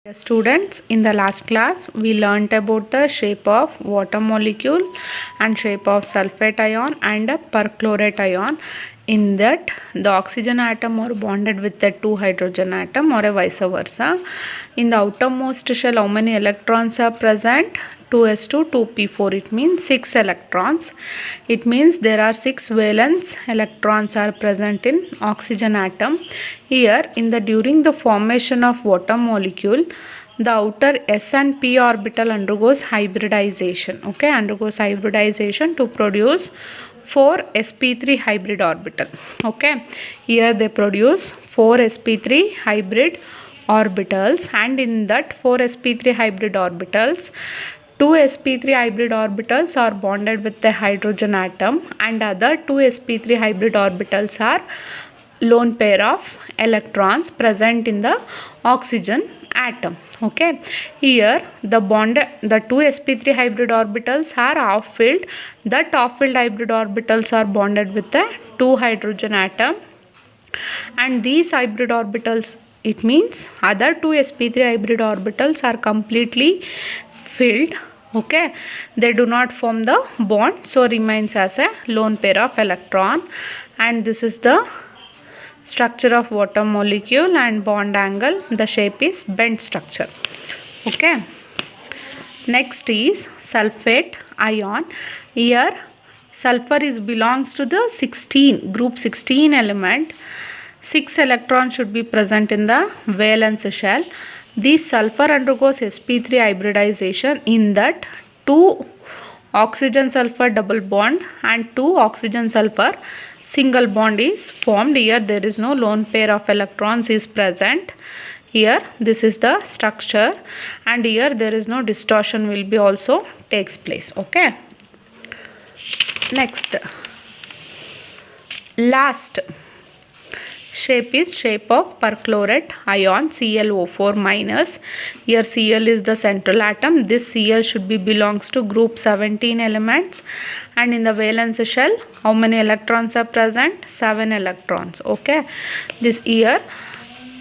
Dear students, in the last class we learnt about the shape of water molecule and shape of sulfate ion and a perchlorate ion. In that the oxygen atom are bonded with the two hydrogen atom or a vice versa. In the outermost shell, how many electrons are present? 2s2 2p4. It means 6 electrons. It means there are 6 valence electrons are present in oxygen atom. Here in the during the formation of water molecule, the outer s and p orbital undergoes hybridization. Okay, undergoes hybridization to produce 4 sp3 hybrid orbital. Okay, here they produce 4 sp3 hybrid orbitals, and in that 4 sp3 hybrid orbitals, 2 sp3 hybrid orbitals are bonded with the hydrogen atom and other 2 sp3 hybrid orbitals are lone pair of electrons present in the oxygen atom. Okay, here the 2 sp3 hybrid orbitals are half filled. That half filled hybrid orbitals are bonded with the 2 hydrogen atom, and these hybrid orbitals, it means other 2 sp3 hybrid orbitals are completely filled. Okay, they do not form the bond, so remains as a lone pair of electron. And this is the structure of water molecule and bond angle. The shape is bent structure. Okay, next is sulfate ion. Here sulfur is belongs to the group 16 element. 6 electrons should be present in the valence shell. This sulfur undergoes sp3 hybridization. In that 2 oxygen sulfur double bond and 2 oxygen sulfur single bond is formed. Here there is no lone pair of electrons is present. Here this is the structure, and here there is no distortion will be also takes place. Okay, next, last shape is shape of perchlorate ion, ClO4 minus. Here Cl is the central atom. This Cl should be belongs to group 17 elements, and in the valence shell how many electrons are present? 7 electrons. Okay, this here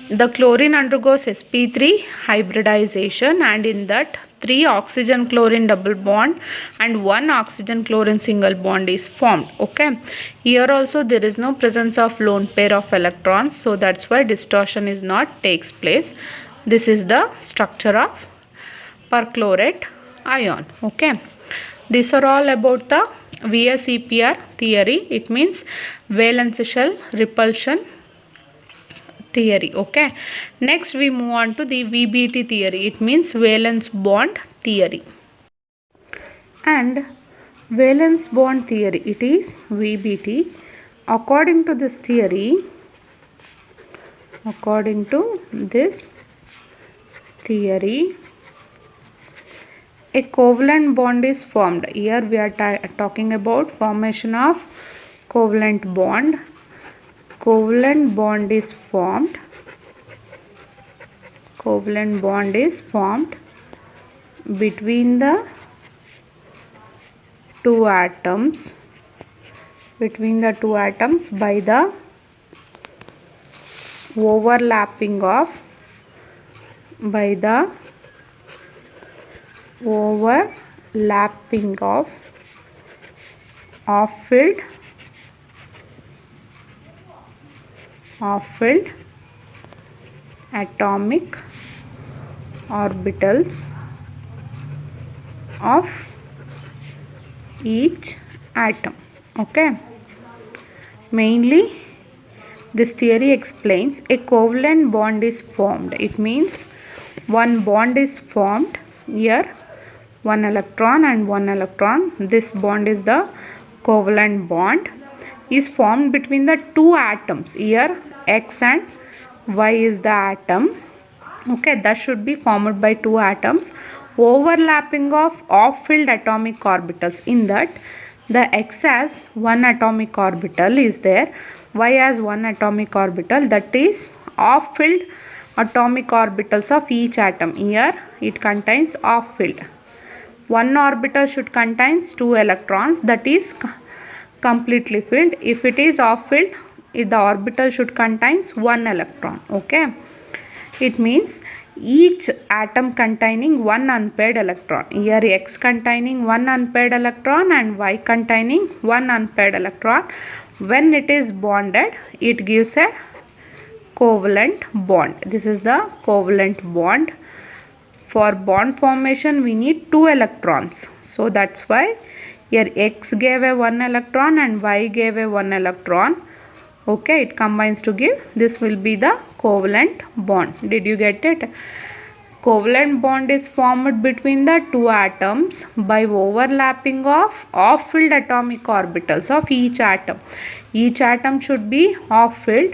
the chlorine undergoes sp3 hybridization, and in that 3 oxygen chlorine double bond and 1 oxygen chlorine single bond is formed. Okay, here also there is no presence of lone pair of electrons, so that's why distortion is not takes place. This is the structure of perchlorate ion. Okay, these are all about the VSEPR theory. It means valence shell repulsion theory. Okay, next we move on to the VBT theory. It means valence bond theory. And valence bond theory, it is VBT. According to this theory, a covalent bond is formed. Here we are talking about formation of covalent bond. Covalent bond is formed between the two atoms by the overlapping of off-filled atomic orbitals of each atom. Okay, mainly this theory explains a covalent bond is formed. It means one bond is formed. Here 1 electron and 1 electron, this bond is the covalent bond, is formed between the two atoms. Here X and Y is the atom. Okay, that should be formed by two atoms overlapping of off-filled atomic orbitals. In that the X has 1 atomic orbital is there, Y has 1 atomic orbital, that is off-filled atomic orbitals of each atom. Here it contains off-filled. 1 orbital should contains 2 electrons, that is completely filled. If it is off-filled, the orbital should contains 1 electron. Okay, it means each atom containing one unpaired electron. Here X containing one unpaired electron and Y containing one unpaired electron. When it is bonded, it gives a covalent bond. This is the covalent bond. For bond formation we need two electrons. So that's why here X gave a one electron and Y gave a one electron. Okay, it combines to give, this will be the covalent bond. Did you get it? Covalent bond is formed between the two atoms by overlapping of half-filled atomic orbitals of each atom. Each atom should be half-filled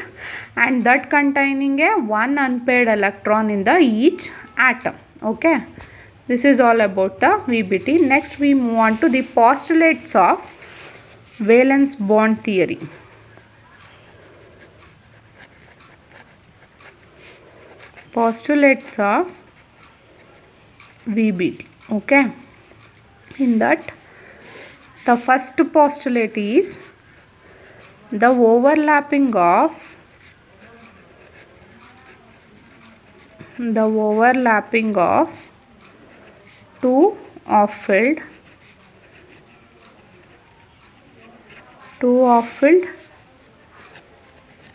and that containing a one unpaired electron in the each atom. Okay, this is all about the VBT. Next we move on to the postulates of valence bond theory. Postulates of VBT. Okay, in that the first postulate is the overlapping of two half-filled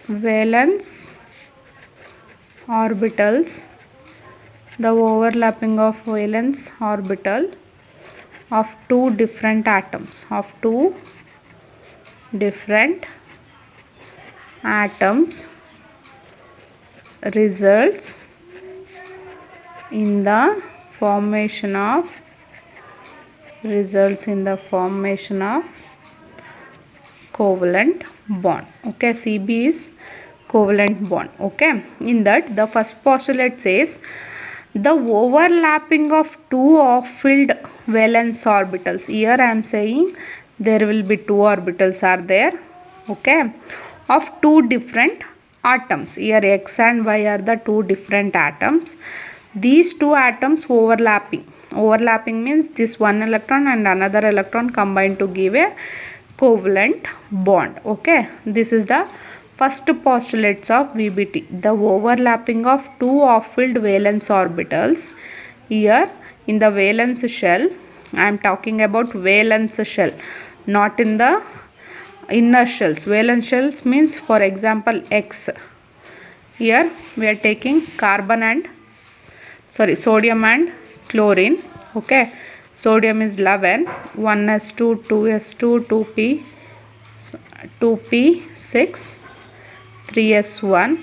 valence orbitals, the overlapping of valence orbital of two different atoms, results in the formation of covalent bond. Okay, CB is covalent bond. Okay, in that the first postulate says the overlapping of two half-filled valence orbitals. Here I am saying there will be two orbitals are there. Okay, of two different atoms. Here X and Y are the two different atoms. These two atoms overlapping means this one electron and another electron combined to give a covalent bond. Okay, this is the first postulates of VBT, the overlapping of two half-filled valence orbitals. Here in the valence shell, I am talking about valence shell, not in the inner shells. Valence shells means, for example, X. Here we are taking sodium and chlorine. Okay, sodium is 11, 1s2, 2s2, 2p6, 3s1,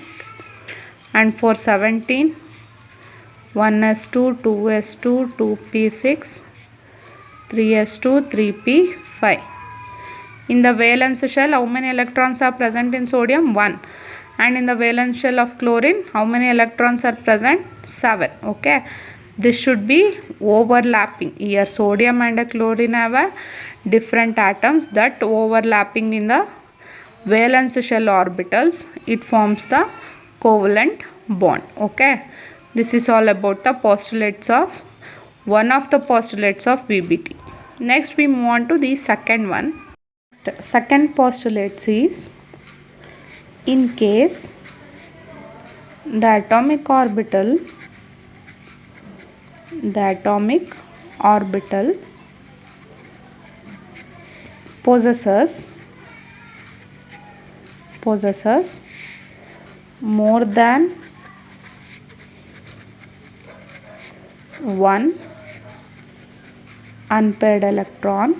and for 17, 1s2, 2s2, 2p6, 3s2, 3p5. In the valence shell, how many electrons are present in sodium? 1. And in the valence shell of chlorine, how many electrons are present? 7. Okay, this should be overlapping. Here sodium and chlorine have a different atoms that overlapping in the valence shell orbitals. It forms the covalent bond. Okay, this is all about the postulates of one of the postulates of VBT. Next we move on to the second one. Second postulate is, in case the atomic orbital possesses more than one unpaired electron,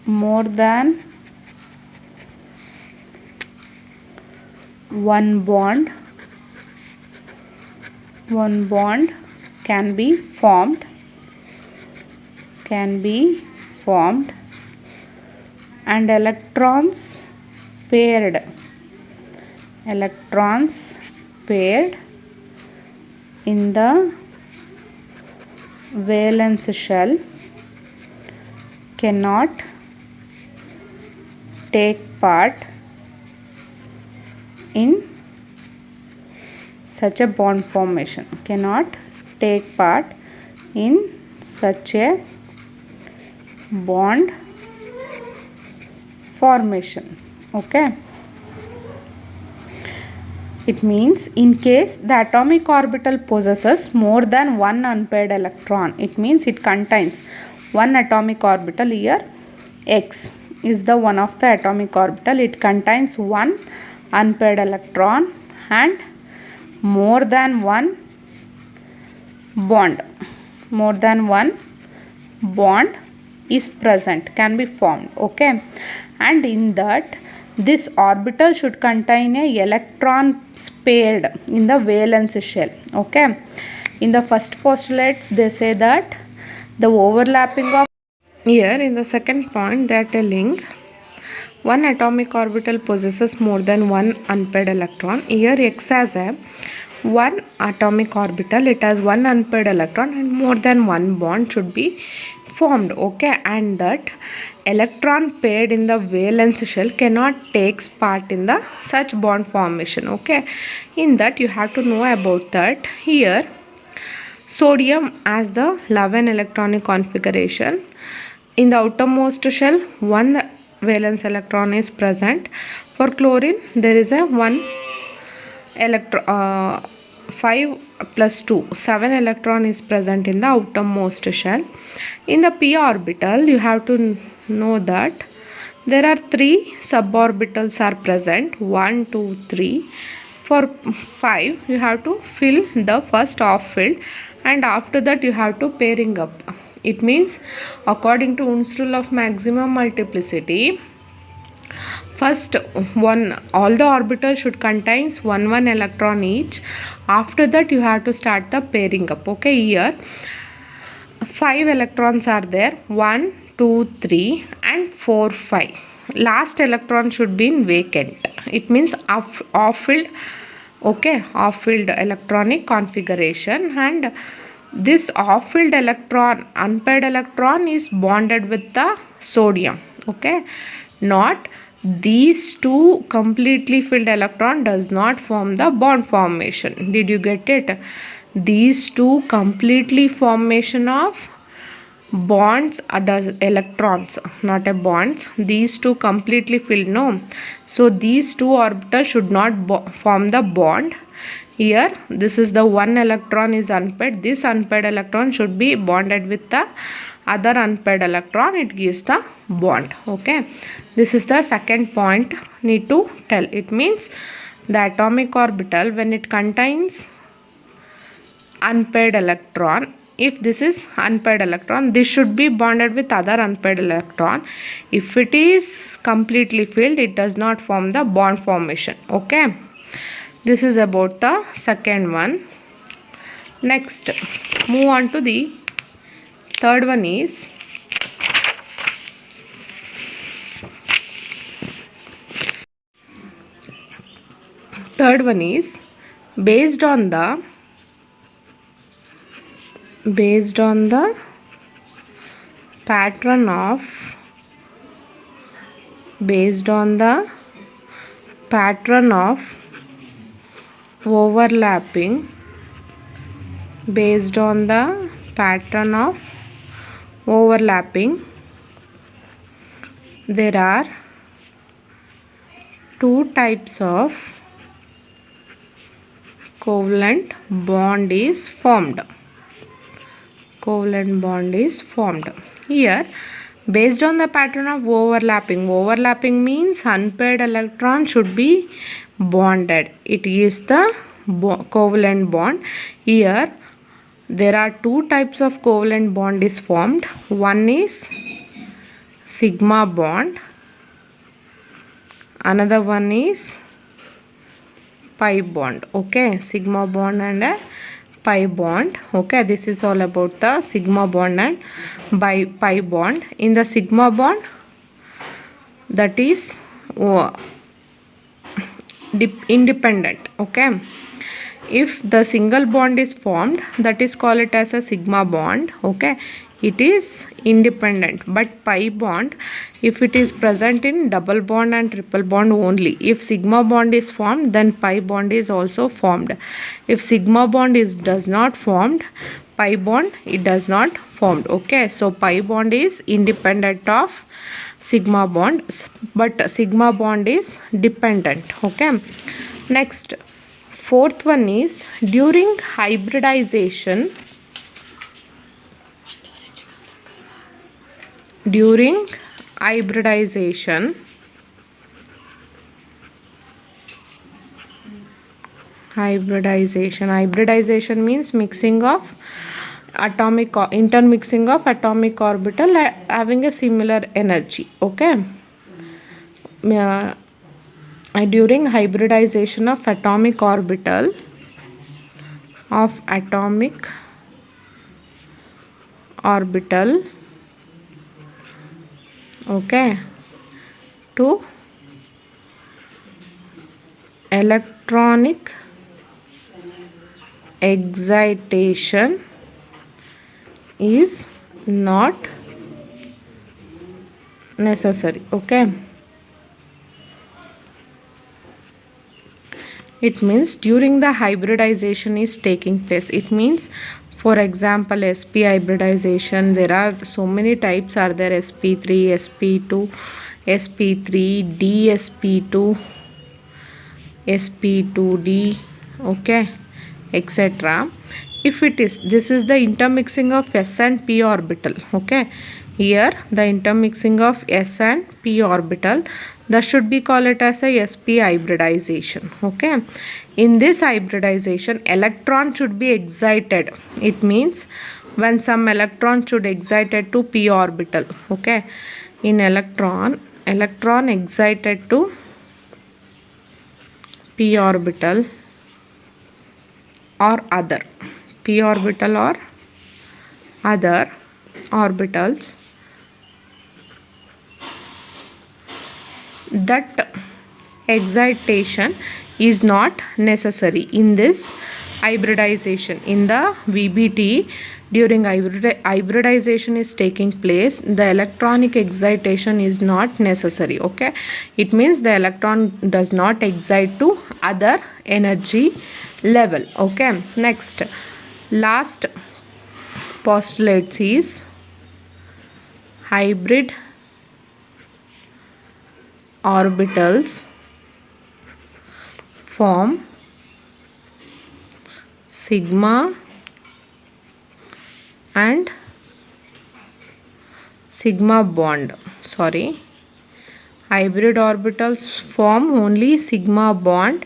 more than one bond can be formed, and electrons paired in the valence shell cannot take part in such a bond formation, Okay, It means in case the atomic orbital possesses more than one unpaired electron, it means it contains one atomic orbital. Here X is the one of the atomic orbital. It contains one unpaired electron and more than one bond. More than one bond is present, can be formed. Okay, and in that this orbital should contain a electron paired in the valence shell. Okay, in the first postulates they say that the overlapping of, here in the second point they are telling one atomic orbital possesses more than one unpaired electron. Here X has a one atomic orbital, it has one unpaired electron and more than one bond should be formed. Okay, and that electron paired in the valence shell cannot takes part in the such bond formation. Okay, in that you have to know about that. Here sodium has the 11 electronic configuration. In the outermost shell one valence electron is present. For chlorine there is a 5 plus 2, 7 electron is present in the outermost shell. In the p orbital you have to know that there are 3 suborbitals are present, 1 2 3. For 5 you have to fill the first off field and after that you have to pairing up. It means according to Un's rule of maximum multiplicity, first one, all the orbitals should contains one electron each. After that you have to start the pairing up. Okay, here 5 electrons are there, 1 2 3 and 4 5. Last electron should be in vacant. It means off filled. Okay, off filled electronic configuration, and this off filled electron, unpaired electron, is bonded with the sodium. Okay, not these two completely filled electron does not form the bond formation. Did you get it? These two completely formation of bonds are the electrons, not a bonds. These two completely filled, no. So these two orbitals should not form the bond. Here this is the one electron is unpaired. This unpaired electron should be bonded with the other unpaired electron. It gives the bond. Okay, this is the second point need to tell. It means the atomic orbital when it contains unpaired electron, if this is unpaired electron, this should be bonded with other unpaired electron. If it is completely filled, it does not form the bond formation. Okay, this is about the second one. Next, move on to the third one. Is based on the pattern of overlapping, there are two types of covalent bond is formed. Here based on the pattern of overlapping means unpaired electron should be bonded. It is the covalent bond. Here there are two types of covalent bond is formed. One is sigma bond, another one is pi bond. Okay, sigma bond and a pi bond. Okay, this is all about the sigma bond and pi bond. In the sigma bond, that is independent. Okay, if the single bond is formed, that is called it as a sigma bond. Okay, it is independent. But pi bond, if it is present in double bond and triple bond only. If sigma bond is formed, then pi bond is also formed. If sigma bond does not formed, pi bond it does not formed. Okay, so pi bond is independent of sigma bond, but sigma bond is dependent. Okay, next Fourth one is during hybridization. During hybridization, hybridization means mixing of atomic or intermixing of atomic orbital having a similar energy. Okay. During hybridization of atomic orbital okay, to electronic excitation is not necessary. Okay. It means during the hybridization is taking place. It means, for example, sp hybridization, there are so many types are there: sp3, sp2, sp3, dsp2, sp2d, okay, etc. If it is, this is the intermixing of s and p orbital. Okay, here the intermixing of s and p orbital, that should be called it as a sp hybridization. Okay, in this hybridization, electron should be excited. It means when some electron should excited to p orbital. Okay, in electron excited to p orbital or other p orbital or other orbitals, that excitation is not necessary in this hybridization. In the VBT, during hybridization is taking place, the electronic excitation is not necessary. Okay, it means the electron does not excite to other energy level. Okay, next, last postulates is hybrid orbitals form sigma and sigma bond. Hybrid orbitals form only sigma bond,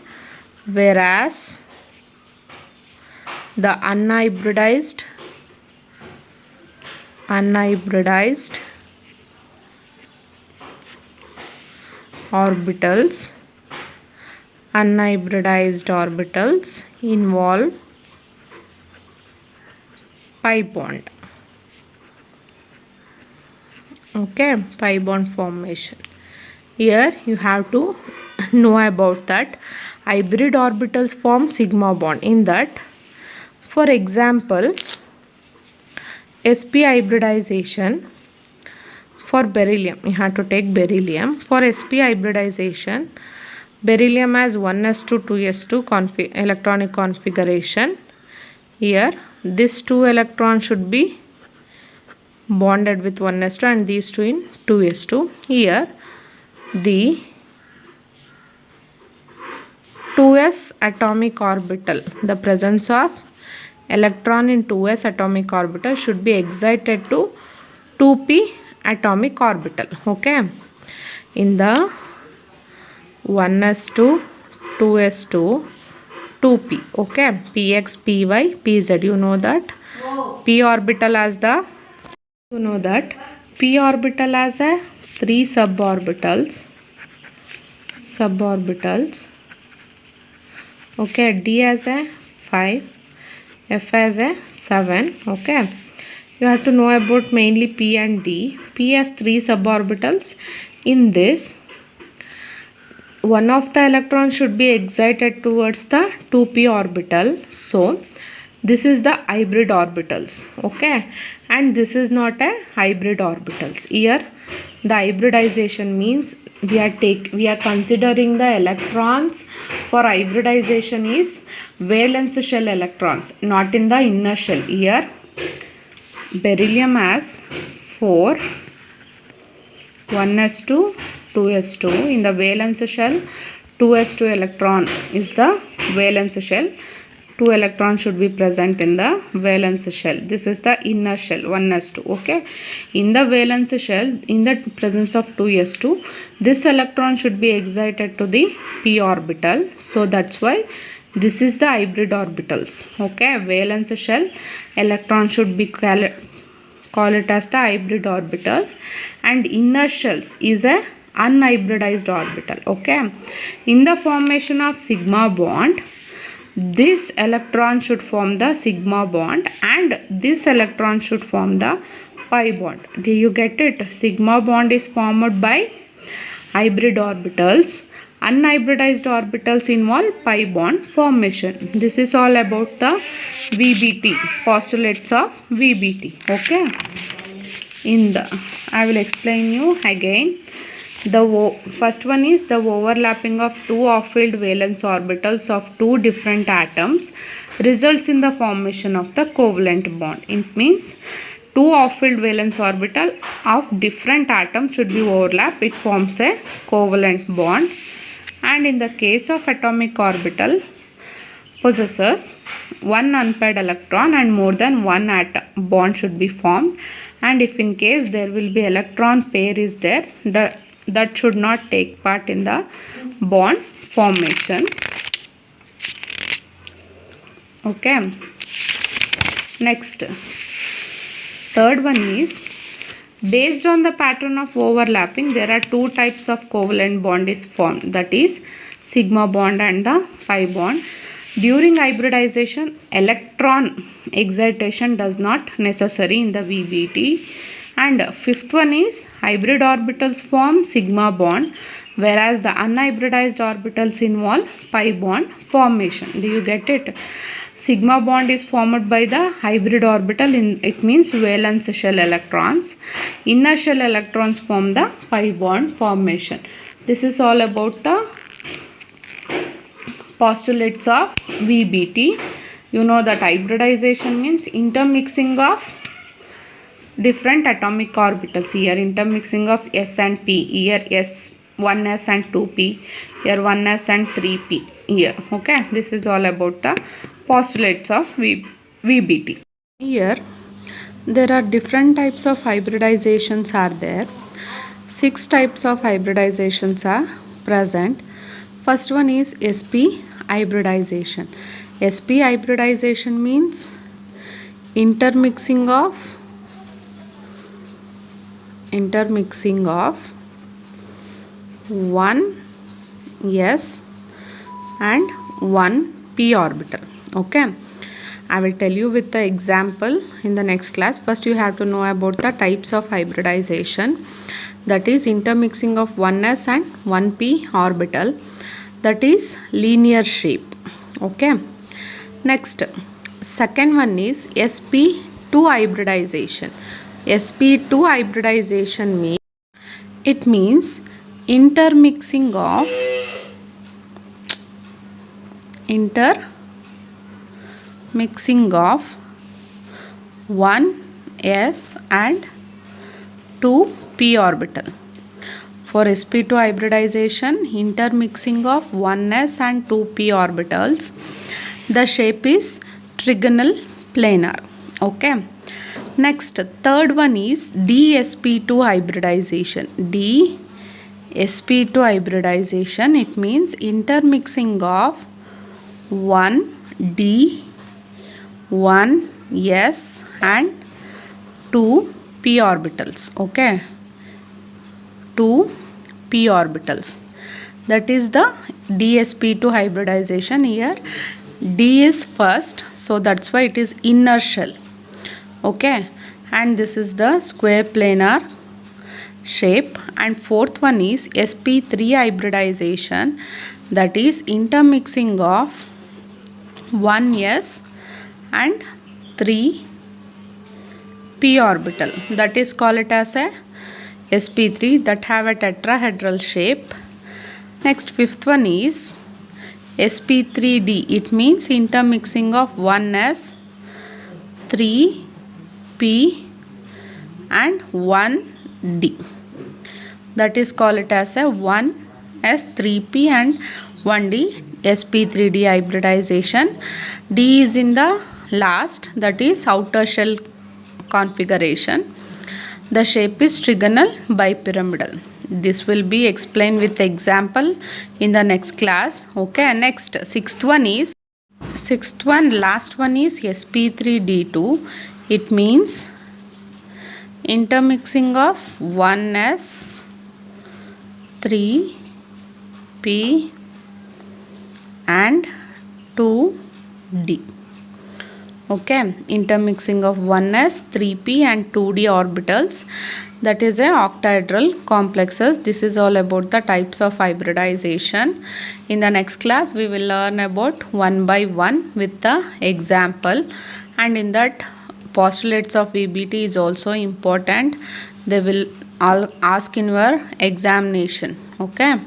whereas the unhybridized orbitals involve pi bond. Okay, pi bond formation. Here you have to know about that hybrid orbitals form sigma bond. In that, for example, sp hybridization for beryllium, you have to take beryllium. For sp hybridization, beryllium has 1s2 2s2 electronic configuration. Here this 2 electrons should be bonded with 1s2 and these 2 in 2s2. Here the 2s atomic orbital, the presence of electron in 2s atomic orbital should be excited to 2p atomic orbital. Okay, in the 1s2 2s2 2p. Okay, px py pz, you know that p orbital as the, you know that p orbital as a 3 suborbitals. Okay, d as a 5, f as a 7. Okay, you have to know about mainly p and d. P has 3 suborbitals. In this, one of the electrons should be excited towards the 2p orbital. So this is the hybrid orbitals. Okay, and this is not a hybrid orbitals. Here the hybridization means we are considering the electrons for hybridization is valence shell electrons, not in the inner shell. Here beryllium has 4 1s2 2s2, in the valence shell 2s2 electron is the valence shell. 2 electrons should be present in the valence shell. This is the inner shell, 1s2. Okay, in the valence shell, in the presence of 2s2, this electron should be excited to the p orbital. So that's why this is the hybrid orbitals. Okay, valence shell electron should be call it as the hybrid orbitals, and inner shells is a unhybridized orbital. Okay, in the formation of sigma bond, this electron should form the sigma bond and this electron should form the pi bond. Do you get it? Sigma bond is formed by hybrid orbitals. Unhybridized orbitals involve pi bond formation. This is all about the VBT, postulates of VBT. Okay, I will explain you again. The first one is the overlapping of two off-field valence orbitals of two different atoms results in the formation of the covalent bond. It means two off-field valence orbital of different atoms should be overlap. It forms a covalent bond. And in the case of atomic orbital possesses one unpaired electron and more than one atom, bond should be formed. And if in case there will be electron pair is there, that should not take part in the bond formation. Okay, next, third one is, based on the pattern of overlapping, there are two types of covalent bond is formed, that is sigma bond and the pi bond. During hybridization, electron excitation does not necessary in the VBT. And fifth one is, hybrid orbitals form sigma bond, whereas the unhybridized orbitals involve pi bond formation. Do you get it? Sigma bond is formed by the hybrid orbital, it means valence shell electrons. Inner shell electrons form the pi bond formation. This is all about the postulates of VBT. You know that hybridization means intermixing of different atomic orbitals. Here intermixing of s and p, here s 1s and 2p, here 1s and 3p here. Okay, this is all about the postulates of VBT. Here there are different types of hybridizations are there. 6 types of hybridizations are present. First one is sp hybridization. Sp hybridization means intermixing of one s and one p orbital. Okay, I will tell you with the example in the next class. First you have to know about the types of hybridization, that is intermixing of 1s and 1p orbital, that is linear shape. Okay, next, second one is sp2 hybridization. sp2 hybridization means intermixing of one s and 2p orbital. For sp2 hybridization, intermixing of 1s and 2p orbitals, the shape is trigonal planar. Okay, next, third one is dsp2 hybridization. dsp2 hybridization, it means intermixing of 1d, 1s and 2p orbitals. Okay, 2p orbitals, that is the dsp2 hybridization. Here d is first, so that's why it is inner shell. Okay, and this is the square planar shape. And fourth one is sp3 hybridization, that is intermixing of 1s and 3p orbital, that is call it as a sp3, that have a tetrahedral shape. Next, fifth one is sp3d, it means intermixing of 1s, 3p and 1d, that is call it as a 1 1s3p and 1d sp3d hybridization. D is in the last, that is outer shell configuration. The shape is trigonal bipyramidal. This will be explained with example in the next class. Okay, next sixth one, last one is sp3d2. It means intermixing of 1s 3p and 2d. Okay, intermixing of 1s 3p and 2d orbitals, that is a octahedral complexes. This is all about the types of hybridization. In the next class we will learn about one by one with the example, and in that postulates of VBT is also important. They will all ask in your examination. Okay.